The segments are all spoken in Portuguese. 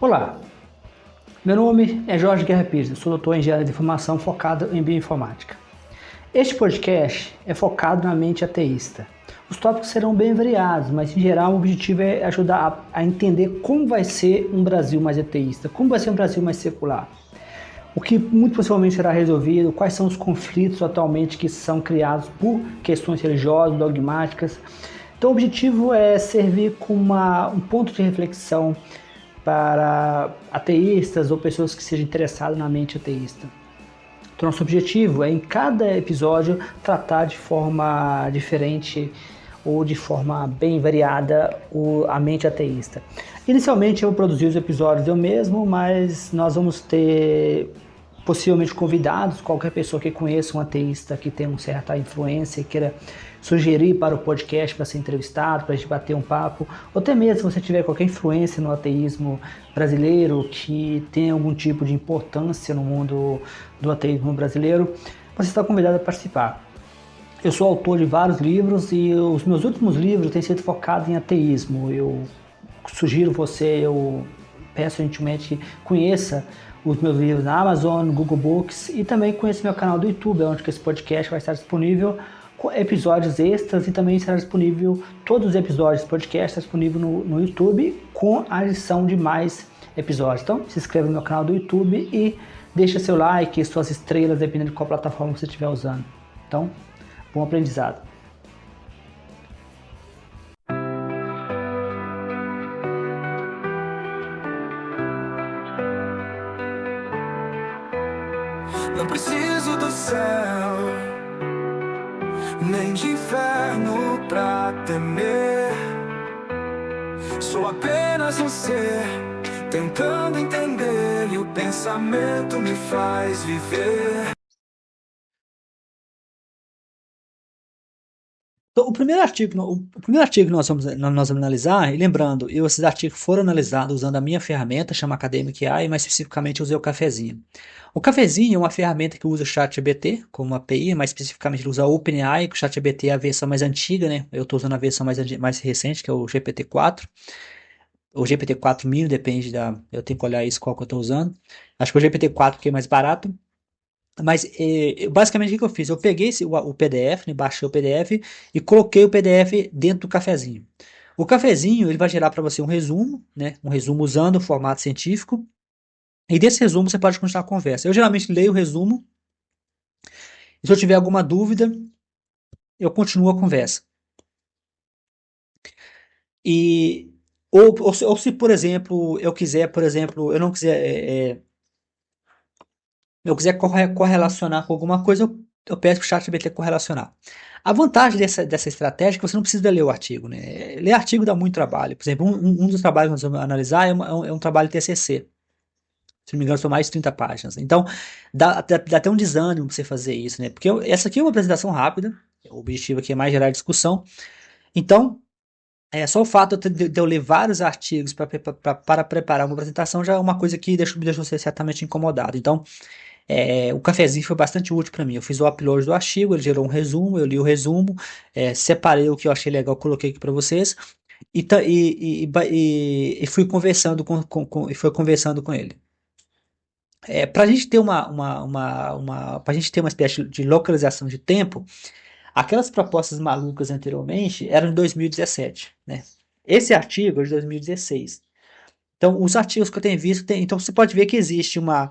Olá, meu nome é Jorge Guerra Pires, sou doutor em engenharia de informação focado em bioinformática. Este podcast é focado na mente ateísta. Os tópicos serão bem variados, mas em geral o objetivo é ajudar a entender como vai ser um Brasil mais ateísta, como vai ser um Brasil mais secular. O que muito possivelmente será resolvido, quais são os conflitos atualmente que são criados por questões religiosas, dogmáticas. Então o objetivo é servir como um ponto de reflexão para ateístas ou pessoas que sejam interessadas na mente ateísta. Então, nosso objetivo é, em cada episódio, tratar de forma diferente ou de forma bem variada a mente ateísta. Inicialmente, eu vou produzir os episódios eu mesmo, mas nós vamos ter possivelmente convidados, qualquer pessoa que conheça um ateísta que tem uma certa influência e queira sugerir para o podcast para ser entrevistado, para a gente bater um papo, ou até mesmo se você tiver qualquer influência no ateísmo brasileiro que tem algum tipo de importância no mundo do ateísmo brasileiro, você está convidado a participar. Eu sou autor de vários livros e os meus últimos livros têm sido focados em ateísmo. Eu sugiro eu peço gentilmente que conheça os meus livros na Amazon, no Google Books e também conheça meu canal do YouTube, onde esse podcast vai estar disponível com episódios extras e também será disponível, todos os episódios do podcast estão disponíveis no YouTube com a adição de mais episódios. Então se inscreva no meu canal do YouTube e deixa seu like, suas estrelas, dependendo de qual plataforma você estiver usando. Então, bom aprendizado. Não preciso do céu, nem de inferno pra temer. Sou apenas um ser, tentando entender, e o pensamento me faz viver. Então, o primeiro artigo que nós vamos analisar, e lembrando, esses artigos foram analisados usando a minha ferramenta, chama Academic AI, mais especificamente usei o Cafezinho. O Cafezinho é uma ferramenta que usa o ChatGPT como API, mais especificamente ele usa o OpenAI, que o ChatGPT é a versão mais antiga, né? Eu estou usando a versão mais recente, que é o GPT-4, ou GPT-4 mil, depende eu tenho que olhar isso qual que eu estou usando. Acho que o GPT-4 que é mais barato. Mas basicamente o que eu fiz? Eu peguei o PDF, né, baixei o PDF e coloquei o PDF dentro do cafezinho. O cafezinho ele vai gerar para você um resumo, né, um resumo usando o formato científico. E desse resumo você pode continuar a conversa. Eu geralmente leio o resumo. E se eu tiver alguma dúvida, eu continuo a conversa. E ou se, por exemplo, eu não quiser, eu quiser correlacionar com alguma coisa, eu peço para o ChatGPT correlacionar. A vantagem dessa estratégia é que você não precisa ler o artigo, né? Ler artigo dá muito trabalho. Por exemplo, um dos trabalhos que nós vamos analisar é um trabalho TCC. Se não me engano, são mais de 30 páginas. Então, dá até um desânimo pra você fazer isso, né? Porque essa aqui é uma apresentação rápida, o objetivo aqui é mais gerar discussão. Então, só o fato de eu ler vários artigos para preparar uma apresentação já é uma coisa que me deixou ser certamente incomodado. Então, o cafezinho foi bastante útil para mim. Eu fiz o upload do artigo, ele gerou um resumo, eu li o resumo, separei o que eu achei legal, coloquei aqui para vocês e fui conversando fui conversando com ele. Para a gente ter pra gente ter uma espécie de localização de tempo, aquelas propostas malucas anteriormente eram de 2017, né? Esse artigo é de 2016. Então, os artigos que eu tenho visto, então você pode ver que existe uma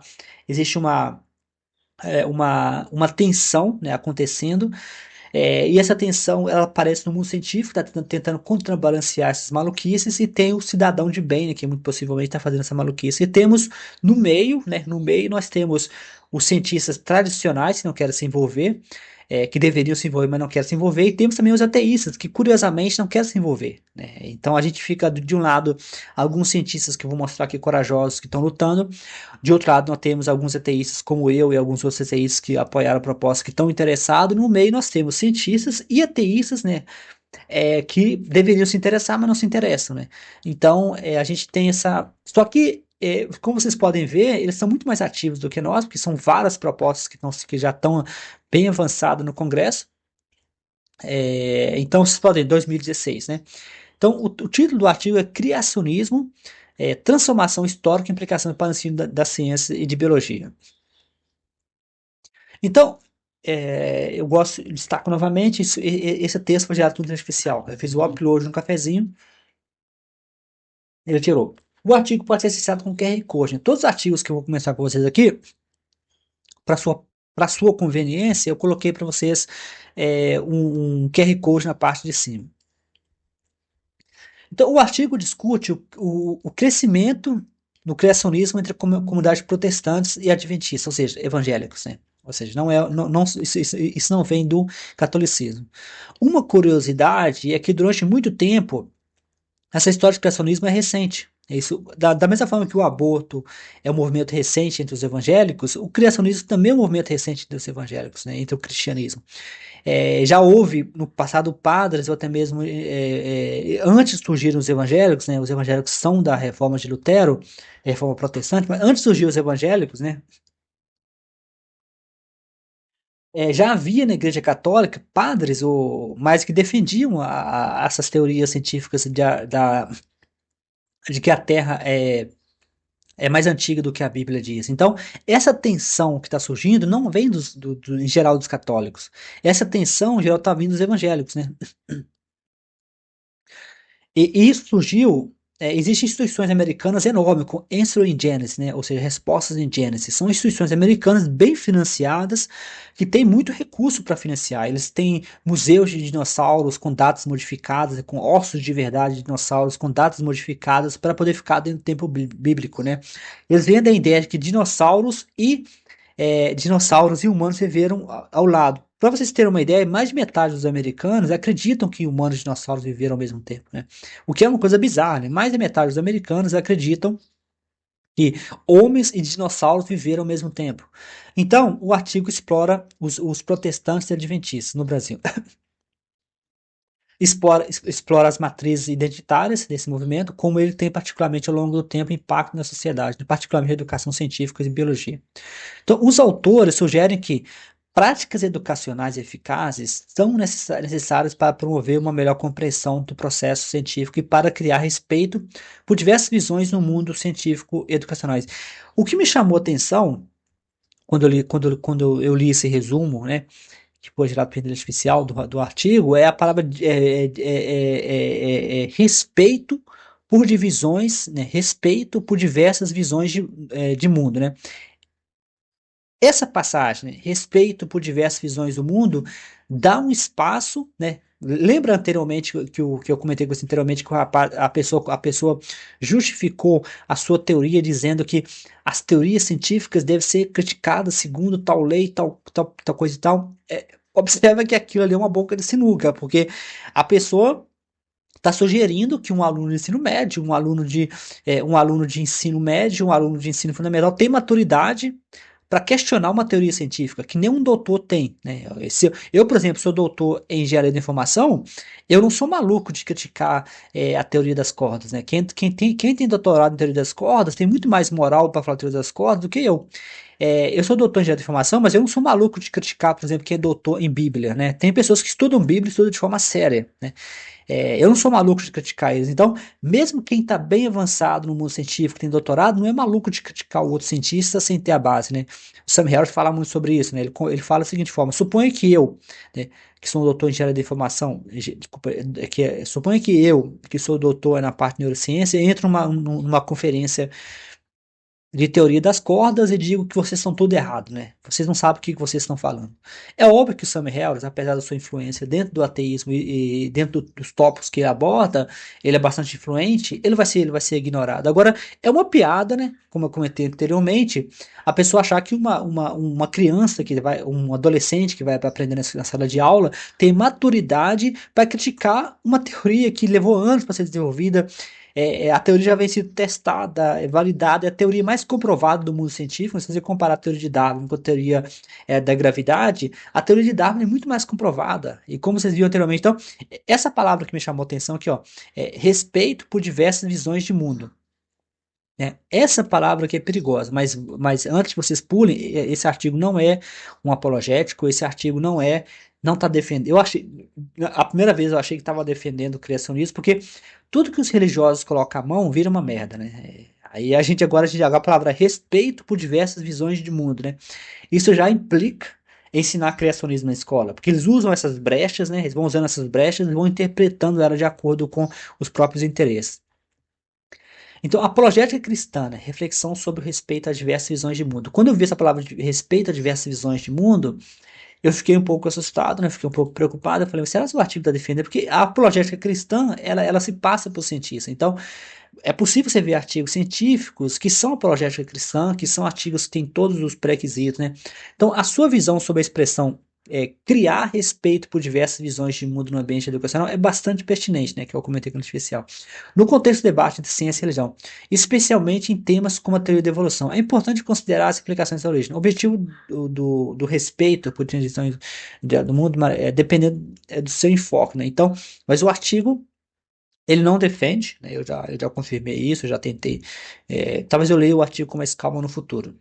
tensão, né, acontecendo, e essa tensão ela aparece no mundo científico, está tentando contrabalancear essas maluquices, e tem o cidadão de bem, né, que muito possivelmente está fazendo essa maluquice. E temos no meio nós temos os cientistas tradicionais que não querem se envolver, que deveriam se envolver, mas não querem se envolver, e temos também os ateístas, que curiosamente não querem se envolver, né? Então a gente fica de um lado alguns cientistas que eu vou mostrar aqui corajosos que estão lutando, de outro lado nós temos alguns ateístas como eu e alguns outros ateístas que apoiaram a proposta, que estão interessados, no meio nós temos cientistas e ateístas, né? Que deveriam se interessar, mas não se interessam, né? Então a gente tem essa. Só que como vocês podem ver, eles são muito mais ativos do que nós, porque são várias propostas que já estão bem avançadas no Congresso. Então, vocês podem, 2016, né? Então, o título do artigo é Criacionismo, transformação histórica e implicação para o ensino da ciência e de biologia. Então, eu destaco novamente, esse texto foi gerado por inteligência artificial. Eu fiz o upload no cafezinho, ele tirou. O artigo pode ser acessado com QR Code, né? Todos os artigos que eu vou começar com vocês aqui, para sua conveniência, eu coloquei para vocês um QR Code na parte de cima. Então, o artigo discute o crescimento do criacionismo entre comunidades protestantes e adventistas, ou seja, evangélicos, né? Ou seja, isso não vem do catolicismo. Uma curiosidade é que durante muito tempo essa história de criacionismo é recente. Isso, da mesma forma que o aborto é um movimento recente entre os evangélicos, o criacionismo também é um movimento recente entre os evangélicos, né, entre o cristianismo. Já houve no passado padres, ou até mesmo antes de surgirem os evangélicos são da reforma de Lutero, reforma protestante, mas antes de surgir os evangélicos, né, já havia na Igreja Católica padres mais que defendiam essas teorias científicas de que a Terra é mais antiga do que a Bíblia diz. Então, essa tensão que está surgindo não vem em geral dos católicos. Essa tensão, em geral, está vindo dos evangélicos, né? E isso surgiu. Existem instituições americanas enormes, com Answer in Genesis, né? Ou seja, respostas em Genesis. São instituições americanas bem financiadas, que têm muito recurso para financiar. Eles têm museus de dinossauros com datas modificadas, com ossos de verdade de dinossauros com datas modificadas, para poder ficar dentro do tempo bíblico, né? Eles vendem a ideia de que dinossauros e humanos viveram ao lado. Para vocês terem uma ideia, mais de metade dos americanos acreditam que humanos e dinossauros viveram ao mesmo tempo, né? O que é uma coisa bizarra, né? Mais da metade dos americanos acreditam que homens e dinossauros viveram ao mesmo tempo. Então, o artigo explora os protestantes e adventistas no Brasil. Explora as matrizes identitárias desse movimento, como ele tem particularmente ao longo do tempo impacto na sociedade, particularmente na educação científica e biologia. Então, os autores sugerem que práticas educacionais eficazes são necessárias para promover uma melhor compreensão do processo científico e para criar respeito por diversas visões no mundo científico e educacionais. O que me chamou a atenção quando eu li esse resumo, né, que foi gerado pela inteligência artificial do artigo, é a palavra respeito por divisões, né, respeito por diversas visões de mundo, né? Essa passagem, né, respeito por diversas visões do mundo, dá um espaço, né? Lembra anteriormente que eu comentei com você anteriormente que a pessoa justificou a sua teoria dizendo que as teorias científicas devem ser criticadas segundo tal lei, tal coisa e tal. Observa que aquilo ali é uma boca de sinuca, porque a pessoa está sugerindo que um aluno de ensino médio, um aluno de ensino médio, um aluno de ensino fundamental tem maturidade para questionar uma teoria científica que nem um doutor tem, né? Eu, por exemplo, sou doutor em engenharia da informação, eu não sou maluco de criticar a teoria das cordas, né? Quem tem doutorado em teoria das cordas tem muito mais moral para falar teoria das cordas do que eu. Eu sou doutor em engenharia da informação, mas eu não sou maluco de criticar, por exemplo, quem é doutor em Bíblia, né? Tem pessoas que estudam Bíblia e estudam de forma séria, né? Eu não sou maluco de criticar eles. Então, mesmo quem está bem avançado no mundo científico, tem doutorado, não é maluco de criticar o outro cientista sem ter a base, né? O Sam Harris fala muito sobre isso, né? Ele fala da seguinte forma: suponha que eu, né, que sou um doutor em engenharia da informação, desculpa, suponha que eu, que sou doutor na parte de neurociência, entro numa conferência de teoria das cordas e digo que vocês estão tudo errado, né? Vocês não sabem o que vocês estão falando. É óbvio que o Sam Harris, apesar da sua influência dentro do ateísmo e dentro dos tópicos que ele aborda, ele é bastante influente, ele vai ser ignorado. Agora, é uma piada, né? Como eu comentei anteriormente, a pessoa achar que uma criança, um adolescente que vai aprender na sala de aula, tem maturidade para criticar uma teoria que levou anos para ser desenvolvida. A teoria já vem sendo testada, validada, é a teoria mais comprovada do mundo científico. Se você comparar a teoria de Darwin com a teoria da gravidade, a teoria de Darwin é muito mais comprovada. E como vocês viram anteriormente, então, essa palavra que me chamou a atenção aqui, ó, respeito por diversas visões de mundo. né? Essa palavra aqui é perigosa, mas antes que vocês pulem, esse artigo não é um apologético, esse artigo não está defendendo. A primeira vez eu achei que estava defendendo o criacionismo, porque tudo que os religiosos colocam a mão vira uma merda, né? Aí a gente agora a palavra respeito por diversas visões de mundo, né? Isso já implica ensinar criacionismo na escola, porque eles usam essas brechas, né? Eles vão usando essas brechas e vão interpretando ela de acordo com os próprios interesses. Então, apologética cristã, né? Reflexão sobre o respeito a diversas visões de mundo. Quando eu vi essa palavra de respeito a diversas visões de mundo, eu fiquei um pouco assustado, né? Fiquei um pouco preocupado. Eu falei, será que o artigo está defendendo? Porque a apologética cristã, ela se passa por cientista. Então, é possível você ver artigos científicos que são apologética cristã, que são artigos que têm todos os pré-requisitos, né? Então, a sua visão sobre a expressão criar respeito por diversas visões de mundo no ambiente educacional é bastante pertinente, né? Que eu comentei com o especial. No contexto do debate de ciência e religião, especialmente em temas como a teoria da evolução, é importante considerar as implicações da origem. O objetivo do respeito por visões do mundo é dependendo do seu enfoque, né? Então, mas o artigo ele não defende, né? Eu já confirmei isso, eu já tentei. Talvez eu leia o artigo com mais calma no futuro.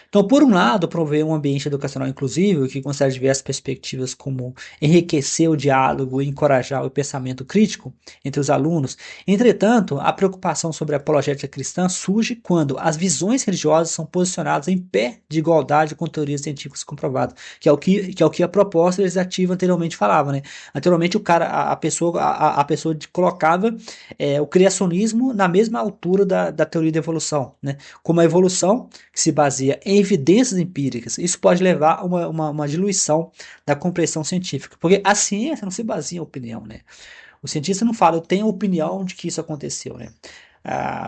Então, por um lado, promover um ambiente educacional inclusivo que considera diversas perspectivas como enriquecer o diálogo e encorajar o pensamento crítico entre os alunos. Entretanto, a preocupação sobre a apologética cristã surge quando as visões religiosas são posicionadas em pé de igualdade com teorias científicas comprovadas, que é o que a proposta legislativa anteriormente falava, né? Anteriormente, a pessoa colocava o criacionismo na mesma altura da teoria da evolução, né? Como a evolução que se baseia em evidências empíricas. Isso pode levar a uma diluição da compreensão científica, porque a ciência não se baseia em opinião, né? O cientista não fala, eu tenho opinião de que isso aconteceu, né?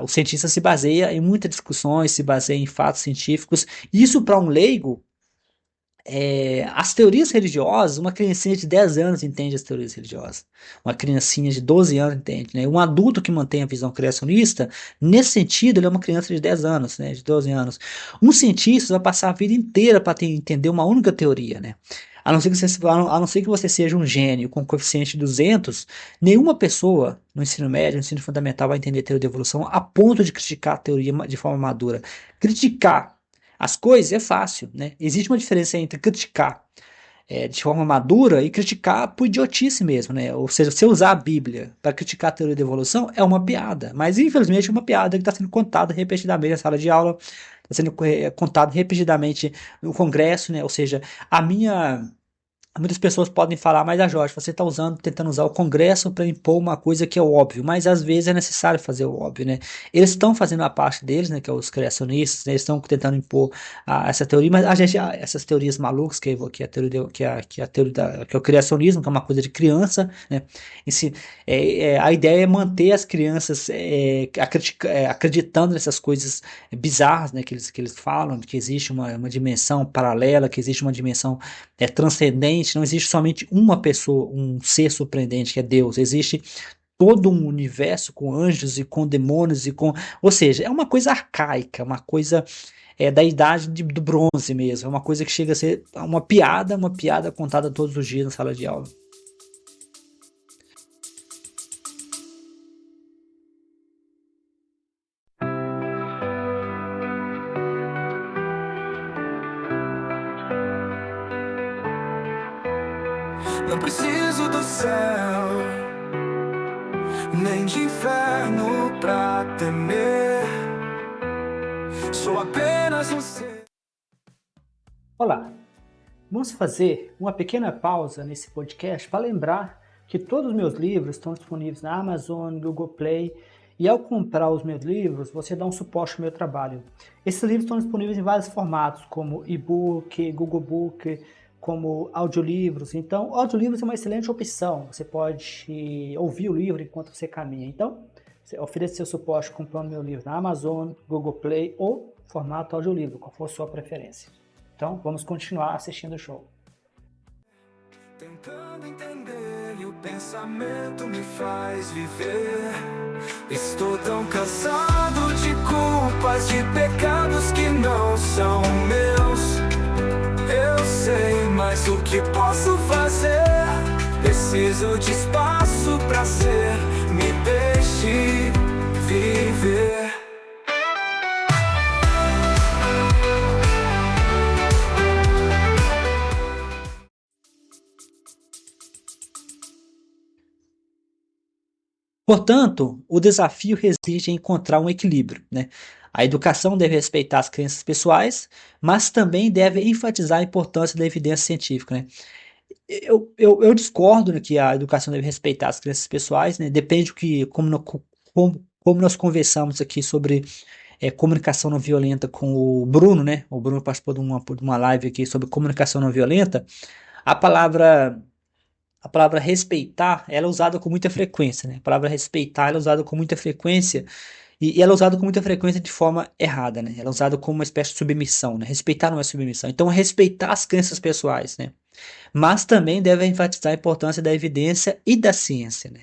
O cientista se baseia em muitas discussões, se baseia em fatos científicos. Isso para um leigo, as teorias religiosas, uma criancinha de 10 anos entende as teorias religiosas. Uma criancinha de 12 anos entende, né? Um adulto que mantém a visão criacionista, nesse sentido, ele é uma criança de 10 anos, né? De 12 anos. Um cientista vai passar a vida inteira para entender uma única teoria, né? A não ser que você seja um gênio com coeficiente de 200, nenhuma pessoa no ensino médio, no ensino fundamental vai entender a teoria da evolução a ponto de criticar a teoria de forma madura. Criticar as coisas é fácil, né? Existe uma diferença entre criticar de forma madura e criticar por idiotice mesmo, né? Ou seja, você usar a Bíblia para criticar a teoria da evolução é uma piada, mas infelizmente é uma piada que está sendo contada repetidamente na sala de aula, está sendo contado repetidamente no Congresso, né? Ou seja, muitas pessoas podem falar, mas Jorge, você está tentando usar o Congresso para impor uma coisa que é óbvio, mas às vezes é necessário fazer o óbvio, né? Eles estão fazendo a parte deles, né, que é os criacionistas, né, eles estão tentando impor essa teoria, mas essas teorias malucas, que é a teoria que é o criacionismo, que é uma coisa de criança, né? A ideia é manter as crianças acreditando nessas coisas bizarras, né, que eles falam, que existe uma dimensão paralela, que existe uma dimensão transcendente. Não existe somente uma pessoa, um ser surpreendente que é Deus, existe todo um universo com anjos e com demônios ou seja, é uma coisa arcaica, uma coisa da idade do bronze mesmo, é uma coisa que chega a ser uma piada contada todos os dias na sala de aula. Não preciso do céu, nem de inferno pra temer. Sou apenas um ser. Olá, vamos fazer uma pequena pausa nesse podcast para lembrar que todos os meus livros estão disponíveis na Amazon, Google Play, e ao comprar os meus livros, você dá um suporte ao meu trabalho. Esses livros estão disponíveis em vários formatos, como e-book, Google Book, como audiolivros. Então, audiolivros é uma excelente opção. Você pode ouvir o livro enquanto você caminha. Então, você oferece seu suporte comprando meu livro na Amazon, Google Play ou formato audiolivro, qual for a sua preferência. Então, vamos continuar assistindo o show. Tentando entender e o pensamento me faz viver. Estou tão cansado de culpas, de pecados que não são meus. Eu sei, mas o que posso fazer? Preciso de espaço pra ser, me deixe viver. Portanto, o desafio reside em encontrar um equilíbrio, né? A educação deve respeitar as crenças pessoais, mas também deve enfatizar a importância da evidência científica, né? Eu discordo, né, que a educação deve respeitar as crenças pessoais, né? Depende do que, como nós conversamos aqui sobre comunicação não violenta com o Bruno, né? O Bruno participou de uma live aqui sobre comunicação não violenta. A palavra, a palavra respeitar, ela é usada com muita frequência, né? A palavra respeitar, ela é usada com muita frequência e ela é usada com muita frequência de forma errada, né? Ela é usada como uma espécie de submissão, né? Respeitar não é submissão. Então, respeitar as crenças pessoais, né? Mas também deve enfatizar a importância da evidência e da ciência, né?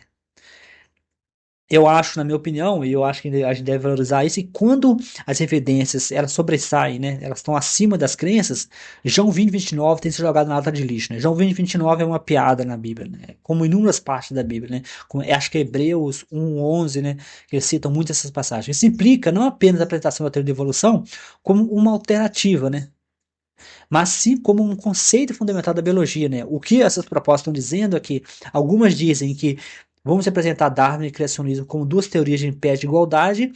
Eu acho, na minha opinião, e eu acho que a gente deve valorizar isso, e quando as evidências elas sobressaem, né, elas estão acima das crenças, João 20:29 tem que ser jogado na lata de lixo, né? João 20:29 é uma piada na Bíblia, né? Como inúmeras partes da Bíblia, né? Acho que Hebreus 1:11, né, que eles citam muito essas passagens. Isso implica não apenas a apresentação da teoria da evolução como uma alternativa, né? Mas sim como um conceito fundamental da biologia, né? O que essas propostas estão dizendo é que algumas dizem que vamos representar Darwin e criacionismo como duas teorias de pé de igualdade,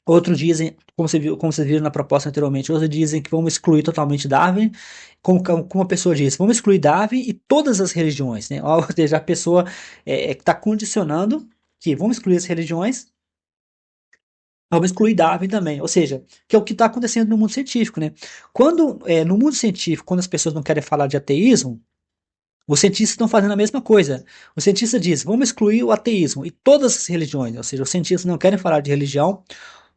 outros dizem, como vocês viram na proposta anteriormente, outros dizem que vamos excluir totalmente Darwin, como a pessoa diz, vamos excluir Darwin e todas as religiões, né? Ou seja, a pessoa está condicionando que vamos excluir as religiões. Vamos excluir Darwin também, ou seja, que é o que está acontecendo no mundo científico, né? No mundo científico, quando as pessoas não querem falar de ateísmo, os cientistas estão fazendo a mesma coisa. O cientista diz, vamos excluir o ateísmo e todas as religiões, ou seja, os cientistas não querem falar de religião,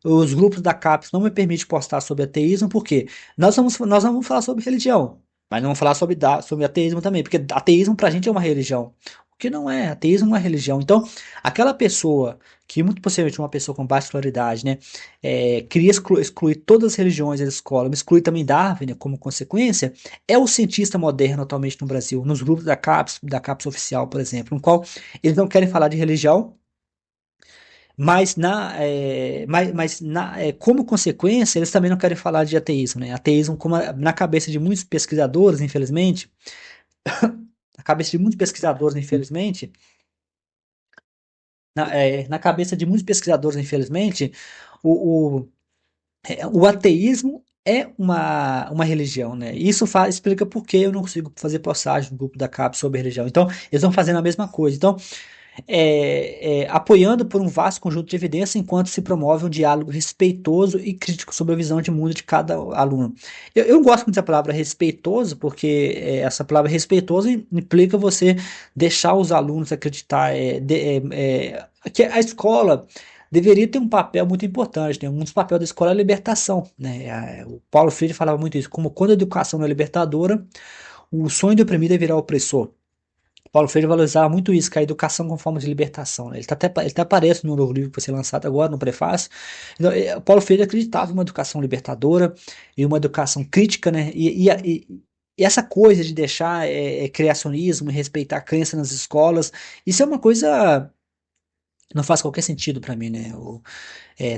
os grupos da CAPES não me permitem postar sobre ateísmo, porque nós vamos falar sobre religião, mas não vamos falar sobre ateísmo também, porque ateísmo para a gente é uma religião. O que não é, ateísmo é uma religião. Então, aquela pessoa, que muito possivelmente é uma pessoa com baixa escolaridade, né, queria excluir todas as religiões da escola, excluir também Darwin, né, como consequência, é o cientista moderno atualmente no Brasil, nos grupos da CAPES oficial, por exemplo, no qual eles não querem falar de religião, como consequência, eles também não querem falar de ateísmo, né? Ateísmo, na cabeça de muitos pesquisadores, infelizmente, na cabeça de muitos pesquisadores, infelizmente, na cabeça de muitos pesquisadores, infelizmente, o, o, o ateísmo é uma religião, né? Isso explica por que eu não consigo fazer postagem no grupo da CAP sobre religião. Então, eles estão fazendo a mesma coisa. Então, apoiando por um vasto conjunto de evidências, enquanto se promove um diálogo respeitoso e crítico sobre a visão de mundo de cada aluno. Eu gosto muito da palavra respeitoso, porque essa palavra respeitoso implica você deixar os alunos acreditar que a escola deveria ter um papel muito importante, né? Um dos papéis da escola é a libertação, né? O Paulo Freire falava muito isso, como quando a educação não é libertadora, o sonho do oprimido é virar opressor. Paulo Freire valorizava muito isso, que a educação como forma de libertação, né? Ele até aparece no novo livro que vai ser lançado agora, no prefácio. Então, Paulo Freire acreditava em uma educação libertadora e uma educação crítica, né? E essa coisa de deixar criacionismo e respeitar a crença nas escolas, isso é uma coisa que não faz qualquer sentido para mim, né?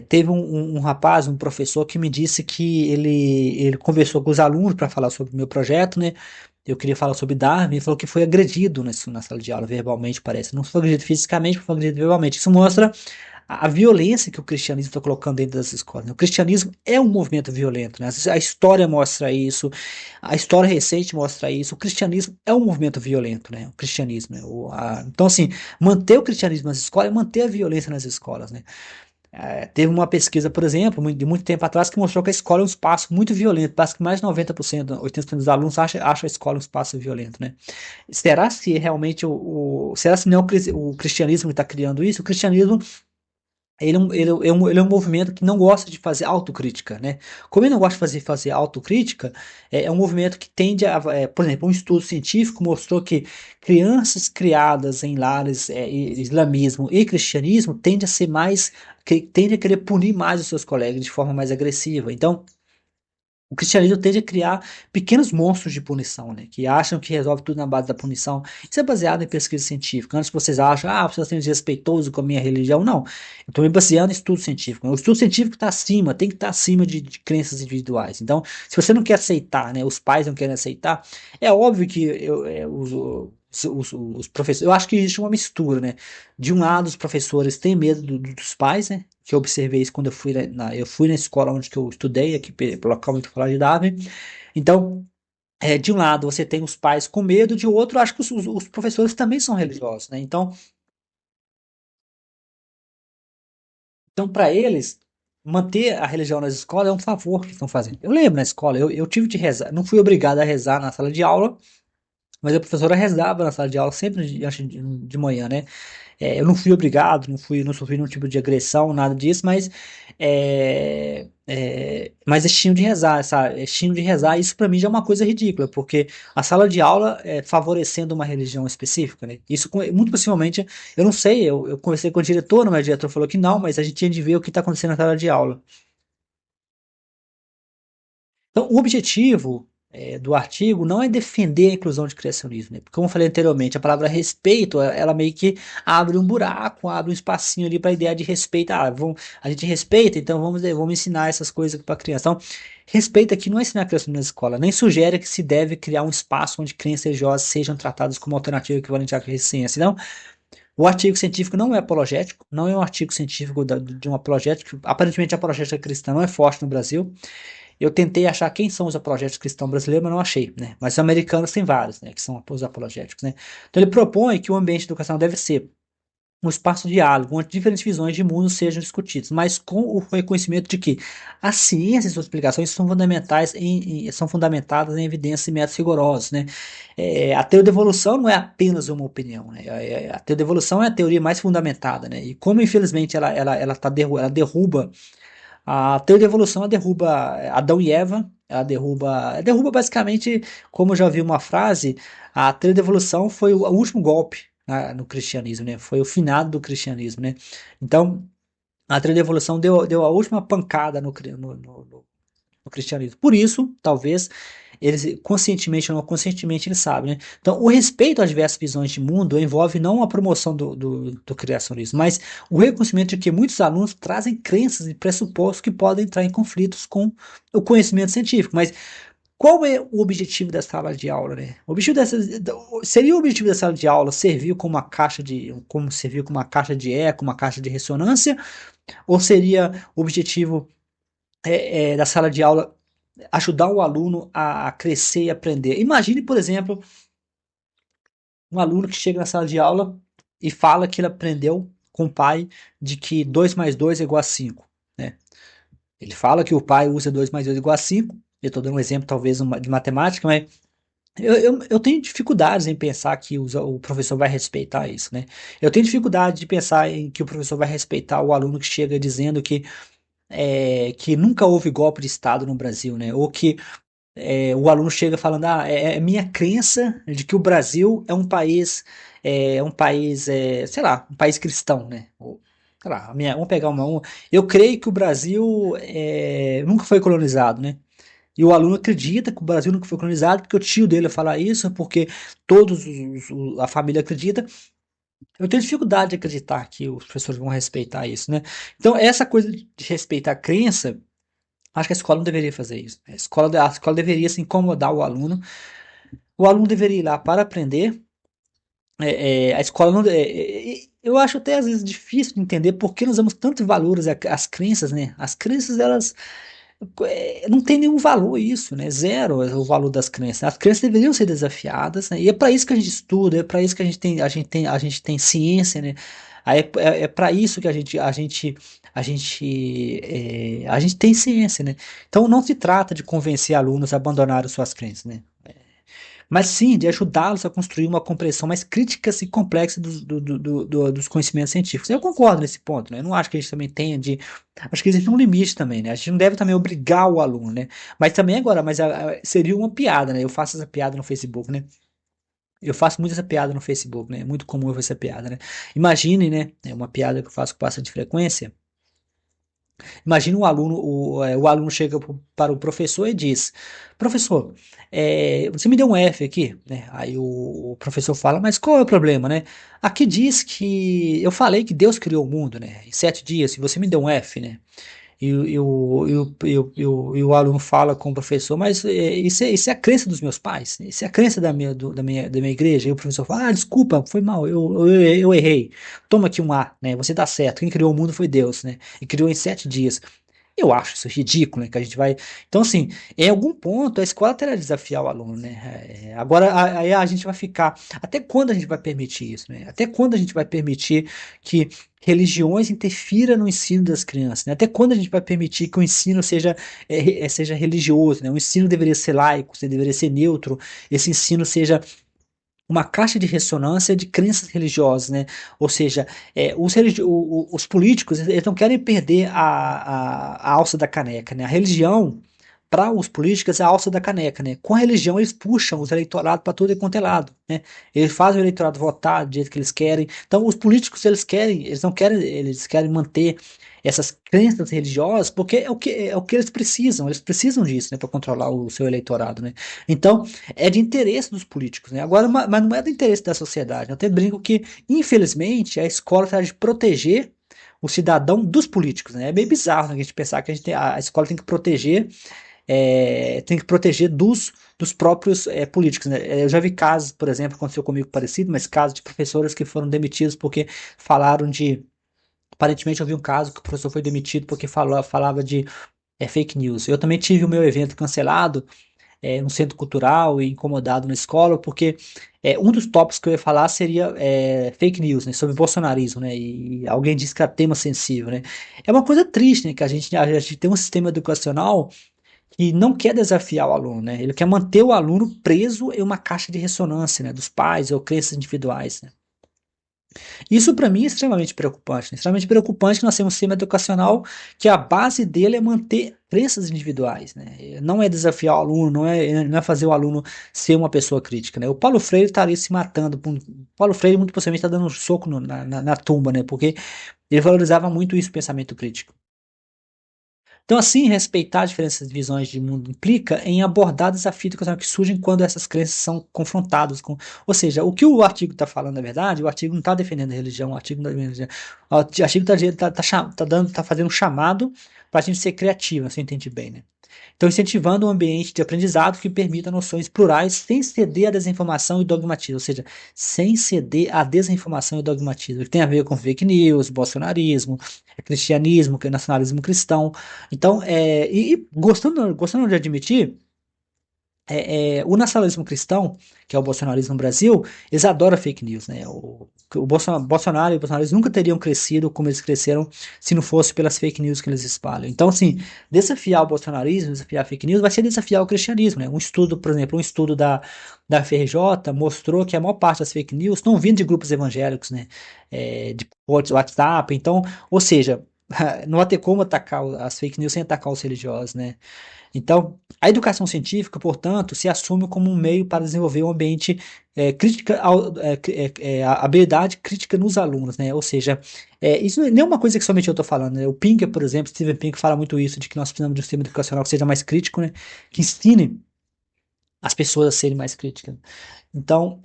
Teve um rapaz, um professor, que me disse que ele conversou com os alunos para falar sobre o meu projeto, né? Eu queria falar sobre Darwin, ele falou que foi agredido na sala de aula, verbalmente, parece. Não foi agredido fisicamente, mas foi agredido verbalmente. Isso mostra a violência que o cristianismo está colocando dentro das escolas, né? O cristianismo é um movimento violento, né? A história mostra isso, a história recente mostra isso. O cristianismo é um movimento violento, né? O cristianismo, né? Então, assim, manter o cristianismo nas escolas é manter a violência nas escolas, né? Teve uma pesquisa, por exemplo, de muito tempo atrás, que mostrou que a escola é um espaço muito violento. Parece que mais de 90%, 80% dos alunos acham a escola um espaço violento, né? Será se realmente será se não é o cristianismo que está criando isso? O cristianismo ele é um movimento que não gosta de fazer autocrítica, né? Como ele não gosta de fazer autocrítica, é um movimento que tende por exemplo, um estudo científico mostrou que crianças criadas em lares islamismo e cristianismo tende a querer punir mais os seus colegas de forma mais agressiva. Então, o cristianismo tende a criar pequenos monstros de punição, né? Que acham que resolve tudo na base da punição. Isso é baseado em pesquisa científica. Antes vocês acham, vocês estão sendo desrespeitosos com a minha religião. Não. Eu estou me baseando em estudo científico. O estudo científico está acima, tem que estar acima de crenças individuais. Então, se você não quer aceitar, né? Os pais não querem aceitar, é óbvio que os os professores, eu acho que existe uma mistura, né? De um lado, os professores têm medo dos pais, né? Que eu observei isso quando eu fui na escola onde que eu estudei, aqui pelo local onde eu falei de Darwin. Então, de um lado você tem os pais com medo, de outro, eu acho que os professores também são religiosos, né? Então, para eles, manter a religião nas escolas é um favor que estão fazendo. Eu lembro na escola, eu tive de rezar, não fui obrigado a rezar na sala de aula, mas a professora rezava na sala de aula sempre de manhã, né? Eu não fui obrigado, não sofri nenhum tipo de agressão, nada disso, mas eles tinham de rezar, sabe? Eles tinham de rezar, isso para mim já é uma coisa ridícula, porque a sala de aula é favorecendo uma religião específica, né? Isso muito possivelmente, eu não sei, eu conversei com o diretor, mas o diretor falou que não, mas a gente tinha de ver o que está acontecendo na sala de aula. Então, o objetivo do artigo não é defender a inclusão de criacionismo, né? Porque, como eu falei anteriormente, a palavra respeito, ela meio que abre um buraco, abre um espacinho ali para a ideia de respeito. A gente respeita, então vamos ensinar essas coisas para a criança. Então, respeito aqui não é ensinar a criança na escola, nem sugere que se deve criar um espaço onde crianças religiosas sejam tratadas como alternativa equivalente à ciência. Não, o artigo científico não é apologético, não é um artigo científico de um apologético. Aparentemente, a apologética cristã não é forte no Brasil. Eu tentei achar quem são os apologéticos cristãos brasileiros, mas não achei, né? Mas os americanos têm vários, né? Que são os apologéticos, né? Então ele propõe que o ambiente de educação deve ser um espaço de diálogo, onde diferentes visões de mundo sejam discutidas, mas com o reconhecimento de que a ciência e suas explicações são são fundamentadas em evidências e métodos rigorosos, né? A teoria da evolução não é apenas uma opinião, né? A teoria da evolução é a teoria mais fundamentada, né? E como infelizmente ela derruba a teoria da evolução, ela derruba Adão e Eva, ela derruba basicamente, como eu já vi uma frase, a teoria da evolução foi o último golpe, né, no cristianismo, né? Foi o finado do cristianismo, né? Então, a teoria da evolução deu a última pancada no cristianismo. Por isso, talvez, eles, conscientemente ou não conscientemente, eles sabem, né? Então, o respeito às diversas visões de mundo envolve não a promoção do criacionismo, mas o reconhecimento de que muitos alunos trazem crenças e pressupostos que podem entrar em conflitos com o conhecimento científico. Mas qual é o objetivo da sala de aula, né? Seria o objetivo da sala de aula servir como uma caixa como servir como uma caixa de eco, uma caixa de ressonância, ou seria o objetivo da sala de aula ajudar o aluno a crescer e aprender? Imagine, por exemplo, um aluno que chega na sala de aula e fala que ele aprendeu com o pai de que 2 mais 2 é igual a 5, né? Ele fala que o pai usa 2 mais 2 igual a 5. Eu estou dando um exemplo, talvez, de matemática, mas eu tenho dificuldades em pensar que o professor vai respeitar isso, né? Eu tenho dificuldade de pensar em que o professor vai respeitar o aluno que chega dizendo que nunca houve golpe de Estado no Brasil, né? Ou que o aluno chega falando, é minha crença de que o Brasil é um país, sei lá, um país cristão, né? Ou, sei lá, vamos pegar eu creio que o Brasil nunca foi colonizado, né? E o aluno acredita que o Brasil nunca foi colonizado, porque o tio dele fala isso, porque a família acredita. Eu tenho dificuldade de acreditar que os professores vão respeitar isso, né? Então, essa coisa de respeitar a crença, acho que a escola não deveria fazer isso. A escola deveria se incomodar o aluno. O aluno deveria ir lá para aprender. A escola não. Eu acho até às vezes difícil de entender por que nós damos tantos valores às crenças, né? As crenças, elas. Não tem nenhum valor isso, né? Zero é o valor das crenças. As crenças deveriam ser desafiadas, né? E é para isso que a gente estuda, é para isso que a gente tem ciência, né? Aí é para isso que a gente tem ciência, né? Então não se trata de convencer alunos a abandonarem suas crenças, né? Mas sim de ajudá-los a construir uma compreensão mais crítica e complexa dos conhecimentos científicos. Eu concordo nesse ponto, né? Eu não acho que a gente também tenha de. Acho que existe um limite também, né? A gente não deve também obrigar o aluno, né? Mas também agora, seria uma piada, né? Eu faço essa piada no Facebook, né? Eu faço muito essa piada no Facebook, né? É muito comum eu fazer essa piada, né? Imagine, né? É uma piada que eu faço com bastante frequência. Imagina o aluno chega para o professor e diz: Professor, você me deu um F aqui, né? Aí o professor fala: Mas qual é o problema, né? Aqui diz que eu falei que Deus criou o mundo, né? Em 7 dias, e você me deu um F, né? E o aluno fala com o professor, mas isso é a crença dos meus pais, isso é a crença da minha igreja. E o professor fala, desculpa, foi mal, eu errei. Toma aqui um A, né? Você tá certo, quem criou o mundo foi Deus, né? E criou em 7 dias. Eu acho isso ridículo, né? Que a gente vai. Então, assim, em algum ponto a escola terá de desafiar o aluno, né? Agora, aí a gente vai ficar. Até quando a gente vai permitir isso, né? Até quando a gente vai permitir que religiões interfiram no ensino das crianças, né? Até quando a gente vai permitir que o ensino seja religioso, né? O ensino deveria ser laico, deveria ser neutro, esse ensino seja uma caixa de ressonância de crenças religiosas, né? Ou seja, os políticos eles não querem perder a alça da caneca, né? A religião para os políticos é a alça da caneca, né? Com a religião eles puxam os eleitorados para todo e quanto é lado, né? Eles fazem o eleitorado votar do jeito que eles querem. Então os políticos eles não querem, eles querem manter essas crenças religiosas porque é o que eles precisam disso, né, para controlar o seu eleitorado, né? Então é de interesse dos políticos, né? Agora, mas não é do interesse da sociedade. Eu até brinco que, infelizmente, a escola está de proteger o cidadão dos políticos, né? É meio bizarro, né, a gente pensar que a escola tem que proteger dos próprios políticos, né? Eu já vi casos, por exemplo, aconteceu comigo parecido, mas casos de professoras que foram demitidos porque falaram de. Aparentemente eu vi um caso que o professor foi demitido porque falava de fake news. Eu também tive o meu evento cancelado no centro cultural e incomodado na escola, porque um dos tópicos que eu ia falar seria fake news, né, sobre bolsonarismo, né, e alguém disse que era tema sensível, né. É uma coisa triste, né, que a gente tem um sistema educacional que não quer desafiar o aluno, né, ele quer manter o aluno preso em uma caixa de ressonância, né, dos pais ou crenças individuais, né. Isso para mim é extremamente preocupante, né? Extremamente preocupante que nós temos um sistema educacional que a base dele é manter crenças individuais, né? Não é desafiar o aluno, não é fazer o aluno ser uma pessoa crítica, né? O Paulo Freire estaria se matando, Paulo Freire muito possivelmente está dando um soco na tumba, né? Porque ele valorizava muito isso, o pensamento crítico. Então, assim, respeitar diferentes visões de mundo implica em abordar desafios educacionais que surgem quando essas crenças são confrontadas com. Ou seja, o que o artigo está falando, na verdade, o artigo não está defendendo a religião, o artigo não está defendendo a religião. O artigo está fazendo um chamado para a gente ser criativo, se eu entendi bem, né? Então, incentivando um ambiente de aprendizado que permita noções plurais sem ceder à desinformação e dogmatismo, ou seja, sem ceder à desinformação e dogmatismo, que tem a ver com fake news, bolsonarismo, cristianismo, nacionalismo cristão. Então, e gostando de admitir, o nacionalismo cristão, que é o bolsonarismo no Brasil, eles adoram fake news, né? O Bolsonaro e o bolsonarismo nunca teriam crescido como eles cresceram se não fosse pelas fake news que eles espalham. Então, assim, desafiar o bolsonarismo, desafiar a fake news, vai ser desafiar o cristianismo, né? Um estudo, por exemplo, da FRJ mostrou que a maior parte das fake news estão vindo de grupos evangélicos, né? De WhatsApp. Então, ou seja, não vai ter como atacar as fake news sem atacar os religiosos, né? Então, a educação científica, portanto, se assume como um meio para desenvolver um ambiente a habilidade crítica nos alunos, né? Ou seja, isso não é uma coisa que somente eu estou falando, né? O Pinker, por exemplo, Steven Pinker fala muito isso, de que nós precisamos de um sistema educacional que seja mais crítico, né? Que ensine as pessoas a serem mais críticas. Então,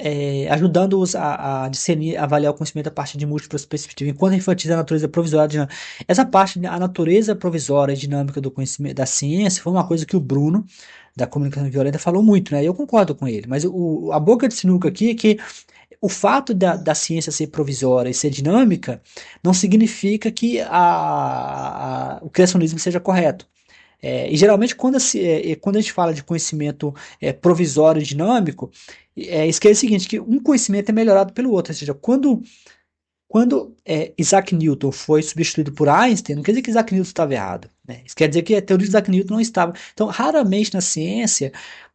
ajudando-os a discernir, avaliar o conhecimento a partir de múltiplas perspectivas, enquanto enfatiza a natureza provisória dinâmica. Essa parte, a natureza provisória e dinâmica do conhecimento da ciência, foi uma coisa que o Bruno, da comunicação violenta, falou muito, né? Eu concordo com ele, mas a boca de sinuca aqui é que o fato da ciência ser provisória e ser dinâmica não significa que o criacionismo seja correto. E geralmente, quando a gente fala de conhecimento provisório e dinâmico, isso quer dizer o seguinte, que um conhecimento é melhorado pelo outro. Ou seja, quando Isaac Newton foi substituído por Einstein, não quer dizer que Isaac Newton estava errado, né? Isso quer dizer que a teoria de Isaac Newton não estava. Então, raramente na ciência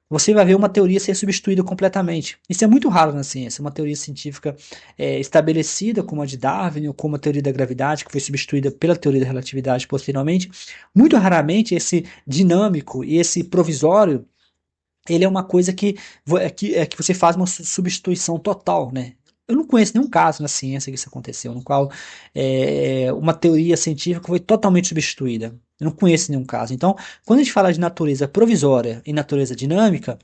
você vai ver uma teoria ser substituída completamente. Isso é muito raro na ciência, uma teoria científica estabelecida, como a de Darwin, ou como a teoria da gravidade, que foi substituída pela teoria da relatividade posteriormente. Muito raramente esse dinâmico e esse provisório, ele é uma coisa que você faz uma substituição total, né? Eu não conheço nenhum caso na ciência que isso aconteceu, no qual uma teoria científica foi totalmente substituída. Eu não conheço nenhum caso. Então, quando a gente fala de natureza provisória e natureza dinâmica,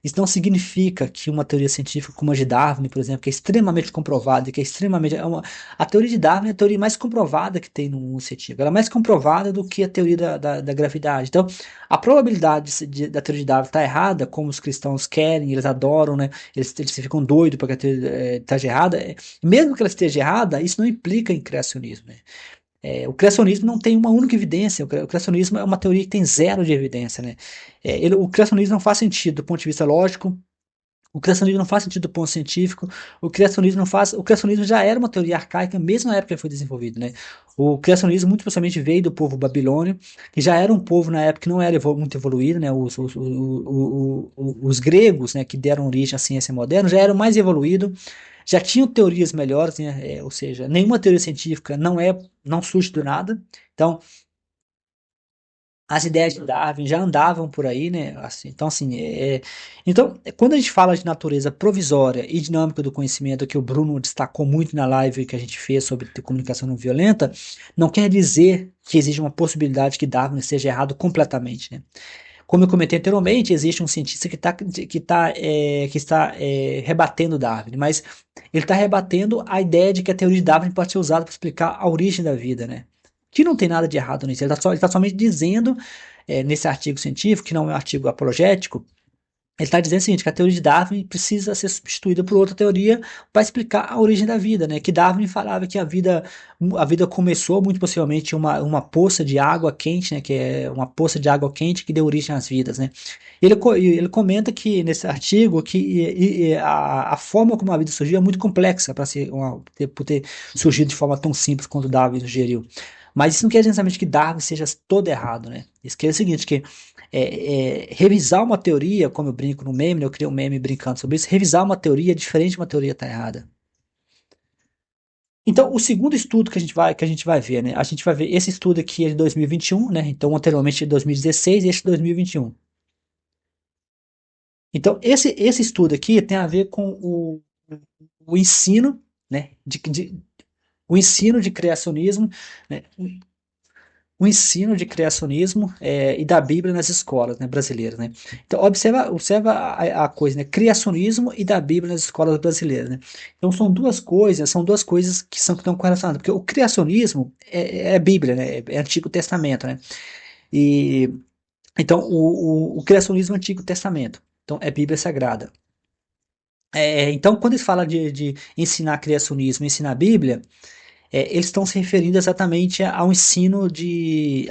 isso não significa que uma teoria científica como a de Darwin, por exemplo, que é extremamente comprovada, que é extremamente. A teoria de Darwin é a teoria mais comprovada que tem no mundo científico. Ela é mais comprovada do que a teoria da gravidade. Então, a probabilidade da teoria de Darwin estar errada, como os cristãos querem, eles adoram, né? Eles ficam doidos porque a teoria esteja errada. Mesmo que ela esteja errada, isso não implica em criacionismo, né? O criacionismo não tem uma única evidência. O criacionismo é uma teoria que tem zero de evidência, né? O criacionismo não faz sentido do ponto de vista lógico. O criacionismo não faz sentido do ponto científico. O criacionismo já era uma teoria arcaica, mesmo na época que ele foi desenvolvido, né? O criacionismo muito possivelmente veio do povo babilônio, que já era um povo na época que não era muito evoluído, né? Os gregos, né, que deram origem à ciência moderna, já eram mais evoluídos, já tinham teorias melhores, né? Ou seja, nenhuma teoria científica não surge do nada. Então, as ideias de Darwin já andavam por aí, né? Assim, então, assim, quando a gente fala de natureza provisória e dinâmica do conhecimento, que o Bruno destacou muito na live que a gente fez sobre comunicação não violenta, não quer dizer que existe uma possibilidade que Darwin esteja errado completamente, né? Como eu comentei anteriormente, existe um cientista que está rebatendo Darwin, mas ele está rebatendo a ideia de que a teoria de Darwin pode ser usada para explicar a origem da vida, né? Que não tem nada de errado nisso. Ele está somente dizendo, nesse artigo científico, que não é um artigo apologético, ele está dizendo o seguinte, que a teoria de Darwin precisa ser substituída por outra teoria para explicar a origem da vida, né? Que Darwin falava que a vida começou muito possivelmente uma poça de água quente, né? Que é uma poça de água quente que deu origem às vidas, né? Ele comenta que nesse artigo que a forma como a vida surgiu é muito complexa para por ter surgido de forma tão simples quanto Darwin sugeriu. Mas isso não quer dizer necessariamente que Darwin seja todo errado, né? Isso quer dizer o seguinte, que revisar uma teoria, como eu brinco no meme, né, eu criei um meme brincando sobre isso, revisar uma teoria é diferente de uma teoria estar errada. Então, o segundo estudo que a gente vai ver, né? A gente vai ver esse estudo aqui é de 2021, né? Então, anteriormente de 2016 e este de 2021. Então, esse estudo aqui tem a ver com o ensino, né? O ensino de criacionismo, né? O ensino de criacionismo e da Bíblia nas escolas, né, brasileiras, né? Então observa a coisa, né? Criacionismo e da Bíblia nas escolas brasileiras, né? Então são duas coisas que estão correlacionadas, porque o criacionismo é Bíblia, né? É Antigo Testamento, né? E então o criacionismo é Antigo Testamento, então é Bíblia Sagrada. Então quando eles falam de ensinar criacionismo, ensinar a Bíblia, eles estão se referindo exatamente ao ensino de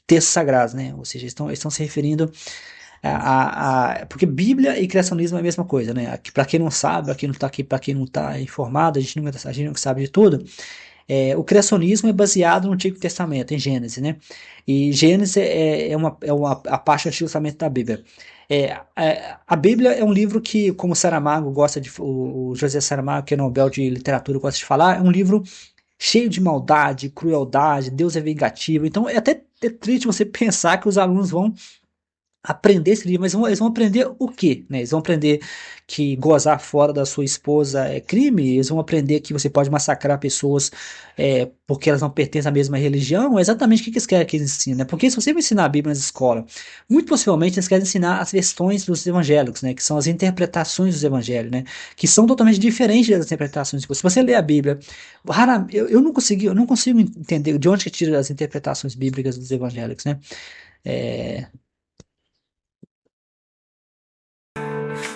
textos sagrados, né? Ou seja, eles estão se referindo porque Bíblia e criacionismo é a mesma coisa, né? Para quem não sabe, para quem não está informado, a gente nunca sabe de tudo. O criacionismo é baseado no Antigo Testamento, em Gênesis, né? E Gênesis a parte do Antigo Testamento da Bíblia. A Bíblia é um livro que, como Saramago gosta o José Saramago, que é Nobel de Literatura, gosta de falar, é um livro cheio de maldade, crueldade, Deus é vingativo. Então é até triste você pensar que os alunos vão aprender esse livro, mas eles vão aprender o quê? Né? Eles vão aprender que gozar fora da sua esposa é crime, eles vão aprender que você pode massacrar pessoas porque elas não pertencem à mesma religião. É exatamente o que eles querem que eles ensinem, né? Porque se você vai ensinar a Bíblia nas escolas, muito possivelmente eles querem ensinar as versões dos evangélicos, né? Que são as interpretações dos evangelhos, né? Que são totalmente diferentes das interpretações. Se você lê a Bíblia, eu não consigo entender de onde que tira as interpretações bíblicas dos evangélicos, né?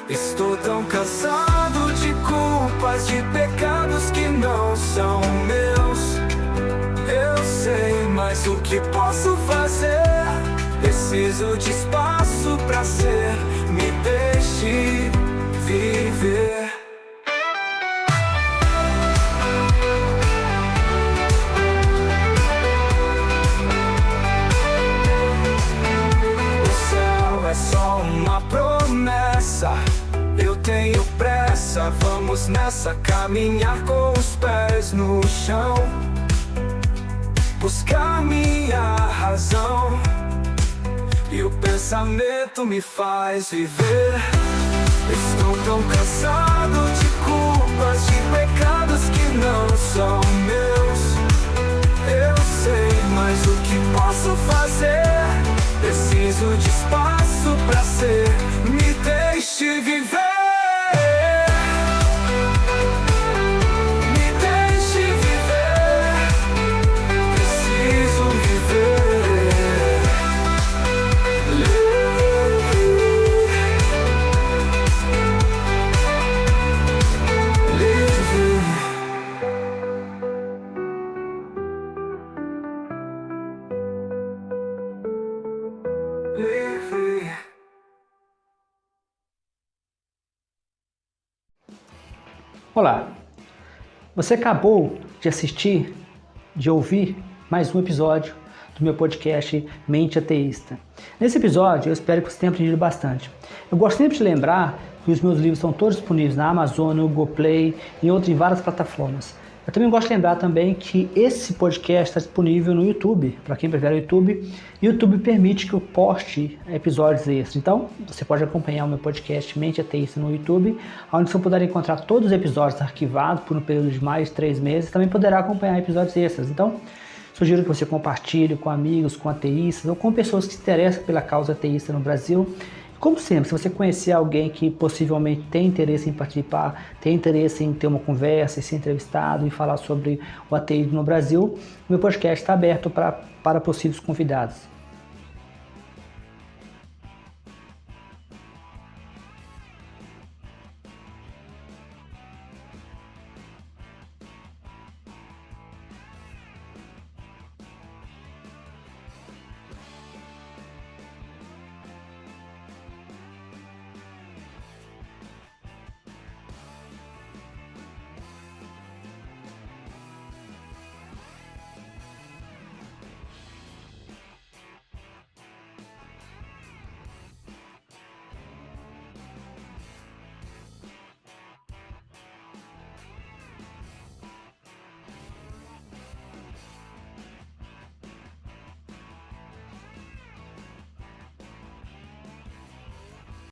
Estou tão cansado de culpas, de pecados que não são meus. Eu sei, mas o que posso fazer? Preciso de espaço pra ser. Me deixe viver. O céu é só uma promessa. Eu tenho pressa, vamos nessa, caminhar com os pés no chão, buscar minha razão, e o pensamento me faz viver. Estou tão cansado de culpas, de pecados que não são meus. Eu sei, mas mas o que posso fazer? Preciso de espaço pra ser. Me deixe viver. Me deixe viver. Preciso viver. Livre. Livre. Olá, você acabou de assistir, de ouvir mais um episódio do meu podcast Mente Ateísta. Nesse episódio eu espero que você tenha aprendido bastante. Eu gosto sempre de lembrar que os meus livros estão todos disponíveis na Amazon, no Google Play e em várias plataformas. Eu também gosto de lembrar também que esse podcast está disponível no YouTube, para quem prefere o YouTube. YouTube permite que eu poste episódios extras. Então, você pode acompanhar o meu podcast Mente Ateísta no YouTube, onde você poderá encontrar todos os episódios arquivados por um período de mais de 3 meses. Também poderá acompanhar episódios extras. Então, sugiro que você compartilhe com amigos, com ateístas ou com pessoas que se interessam pela causa ateísta no Brasil. Como sempre, se você conhecer alguém que possivelmente tem interesse em participar, tem interesse em ter uma conversa, em ser entrevistado e falar sobre o ateísmo no Brasil, meu podcast está aberto para possíveis convidados.